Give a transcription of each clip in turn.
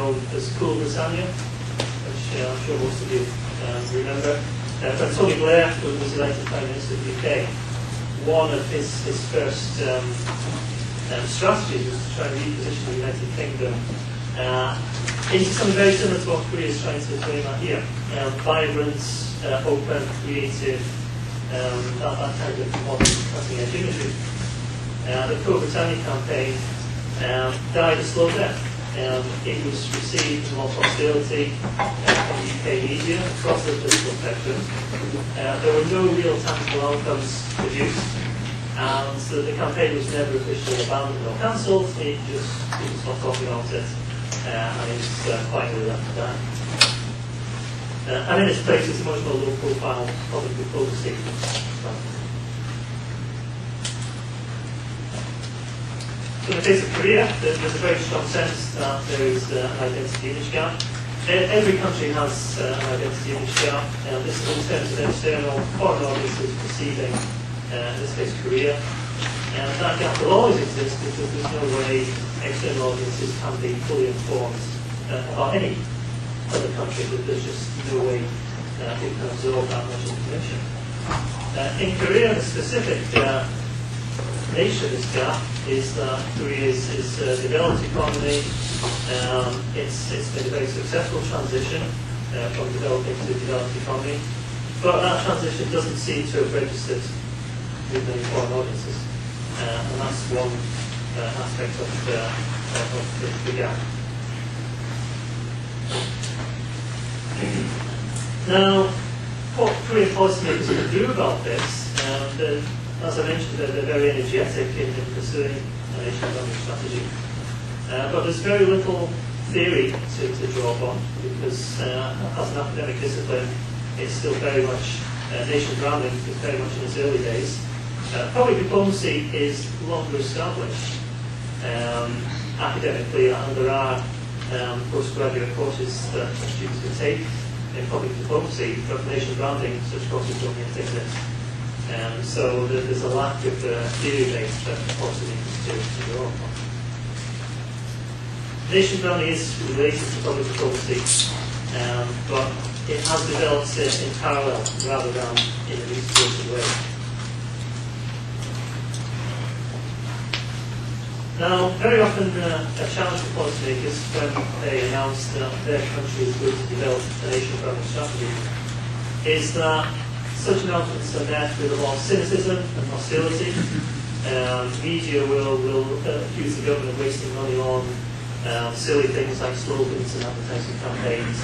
known as Cool Britannia, which I'm sure most of you remember. When Tony Blair was elected Prime Minister of the UK, one of his first strategies was to try and reposition the United Kingdom into something very similar to what Korea is trying to aim at here. Vibrant, open, creative, that kind of modern cutting-edge imagery. The Cool Britannia campaign died a slow death. It was received with a lot of hostility from UK media across the political spectrum. There were no real tangible outcomes produced, and so the campaign was never officially abandoned or cancelled. It just people stopped talking about it, and it was finally left to die. And in its place, it's a much more low-profile public diplomacy. So in the case of Korea, there's a very strong sense that there is an identity image gap. Every country has an identity image gap. This is in terms of external foreign audiences perceiving, in this case, Korea. And that gap will always exist because there's no way external audiences can be fully informed about any other country. There's just no way it can absorb that much information. In Korea, the specific nature of this gap is that Korea is a developed economy. It's been a very successful transition from developing to developed economy, but that transition doesn't seem to have registered with many foreign audiences, and that's one aspect of the gap. Now, what Korean policymakers can do about this, as I mentioned, they're very energetic in pursuing a nation-building strategy. But there's very little theory to draw upon because, as an academic discipline, it's still very much nation branding is very much in its early days. Public diplomacy is longer established academically, and there are postgraduate courses that students can take in public diplomacy, but for nation branding, such courses don't yet exist. So there's a lack of theory-based policymakers to draw upon. Nation branding is related to public diplomacy, but it has developed in parallel rather than in an integrated way. Now, very often a challenge for policymakers when they announce that their country is going to develop a nation branding strategy is that such announcements are met with a lot of cynicism and hostility. Media will accuse the government of wasting money on silly things like slogans and advertising campaigns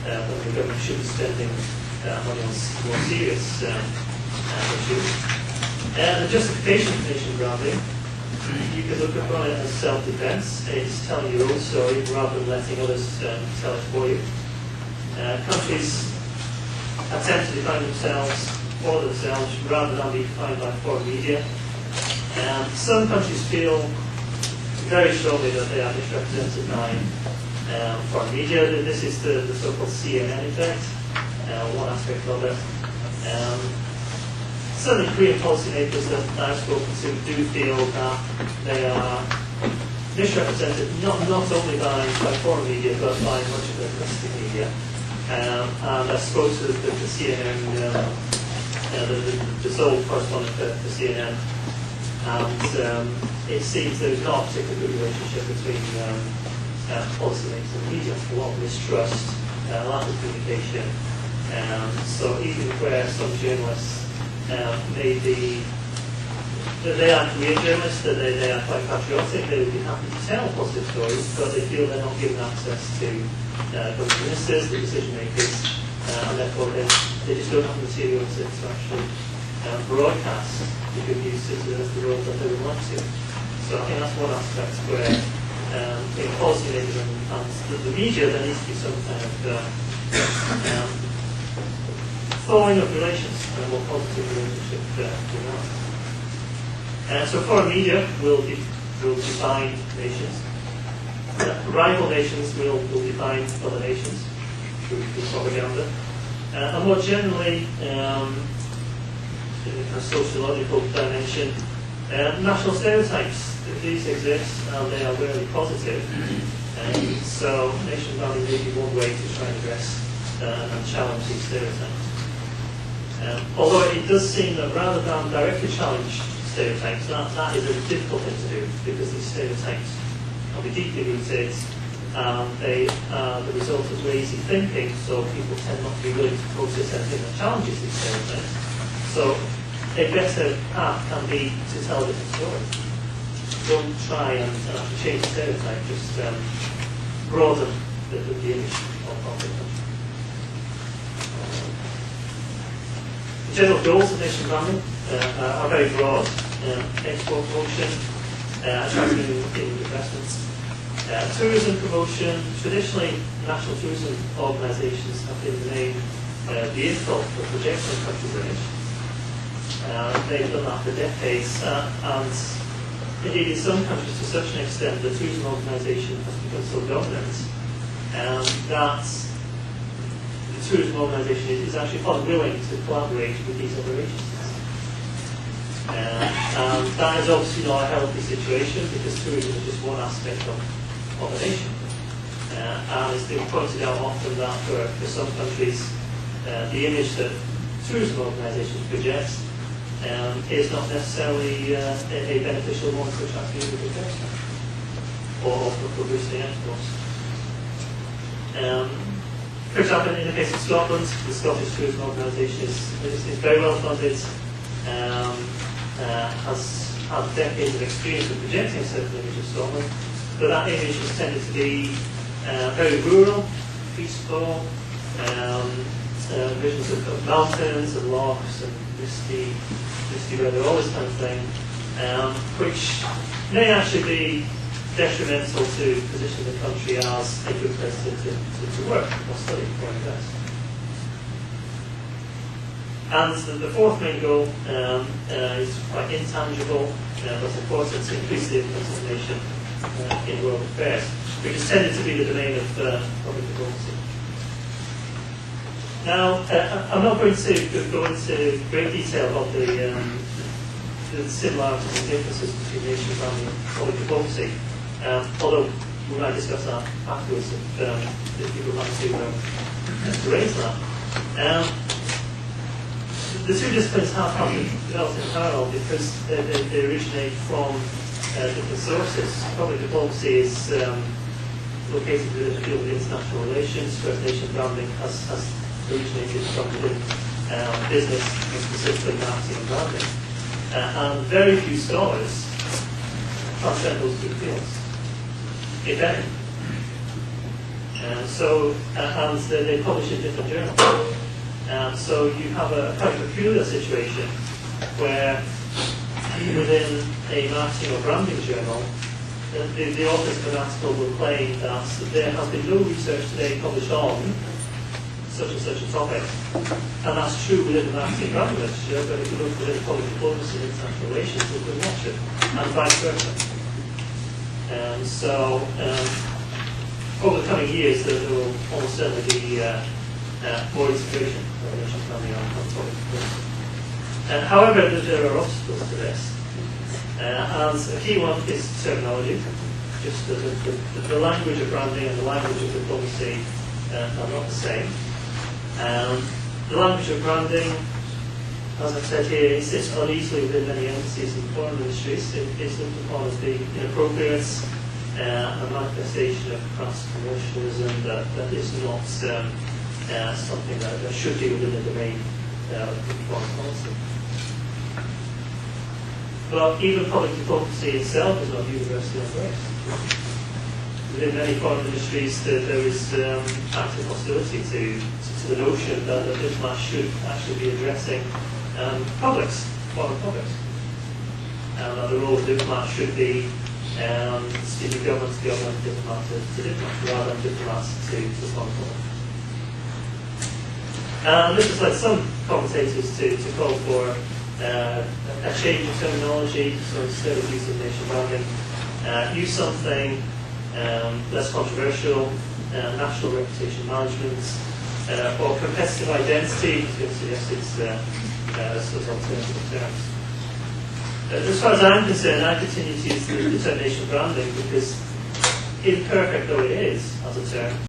when the government should be spending money on more serious issues. The justification of nation branding, you could look upon it as self-defense. It's telling your own story rather than letting others tell it for you. Countries attempt to define themselves for themselves rather than be defined by foreign media. Some countries feel very strongly that they are misrepresented by foreign media. This is the so-called CNN effect, one aspect of it. Certainly Korean policymakers that I've spoken to do feel that they are misrepresented not only by foreign media but by much of the domestic media. And I spoke to the CNN, the sole correspondent for CNN, and it seems there's not a particularly good relationship between policymakers and media. A lot of mistrust, a lack of communication. So even where some journalists may be, they are Korean journalists, that they are quite patriotic, they would be happy to tell positive stories, but they feel they're not given access to government ministers, the decision makers, and therefore they just don't have the material to actually broadcast the good news to the rest of the world that they would like to. So I think that's one aspect where policymakers and the media, there needs to be some kind of thawing of relations and a more positive relationship develop. So foreign media will define nations. Rival nations will define other nations through propaganda. And more generally, in a sociological dimension, national stereotypes, these exist and they are really positive. So nation branding may be one way to try and address and challenge these stereotypes. Although it does seem that rather than directly challenge stereotypes, that is a difficult thing to do, because these stereotypes can be deeply rooted, and they are the result of lazy thinking, so people tend not to be willing to process anything that challenges these stereotypes. So a better path can be to tell a different story. Don't try and actually change the stereotype, just broaden the image of the country. The general goals of nation branding are very broad. Export promotion, attracting investments, tourism promotion. Traditionally, national tourism organisations have been the main vehicle for projecting a country's image. They've done that for decades, and indeed in some countries to such an extent the tourism organisation has become so dominant that the tourism organisation is actually unwilling to collaborate with these other agencies. And that is obviously not a healthy situation, because tourism is just one aspect of a nation. And it's been pointed out often that for some countries the image that tourism organisations project is not necessarily a beneficial one to attract people to investment or for boosting exports. For example, in the case of Scotland, the Scottish Tourism Organisation is very well funded, has had decades of experience of projecting a certain image of Scotland, but that image has tended to be very rural, peaceful, visions of mountains and lochs and misty weather, all this kind of thing, which may actually be detrimental to position the country as a good place to work or study or invest. And the fourth main goal is quite intangible, but important, to increase the influence of the nation in world affairs, which has tended to be the domain of public diplomacy. Now, I'm not going to go into great detail about the similarities and differences between nation branding and public diplomacy, although we might discuss that afterwards if people want to raise that. The two disciplines have been developed in parallel because they originate from different sources. Public diplomacy is located within the field of international relations, whereas nation branding has originated from within business, and specifically marketing and branding. And very few scholars transcend those two fields, if any. And they publish in different journals. So you have a quite peculiar situation where within a marketing or branding journal, the authors of an article will claim that there has been no research today published on such and such a topic. And that's true within the marketing and branding literature, but if you look within public diplomacy and international relations, it will not true, and vice versa. Over the coming years, there will almost certainly be more integration of nation branding on public diplomacy. However, there are obstacles to this. And a key one is terminology. Just the language of branding and the language of diplomacy are not the same. The language of branding, as I've said here, it sits uneasily within many embassies and foreign ministries. It is looked upon as being inappropriate, a manifestation of crass commercialism that is not something that should be within the domain of foreign policy. But even public diplomacy itself is not universally embraced. Within many foreign ministries, there is active hostility to the notion that the diplomat should actually be addressing foreign publics. And that the role of diplomat should be speaking government to government, diplomat to diplomat, rather than diplomats to foreign public. And this has led some commentators to call for a change in terminology, so instead of using nation branding, use something less controversial, national reputation management, or competitive identity, because suggested sort of alternative terms. As far as I'm concerned, I continue to use the term nation branding because imperfect though it is as a term,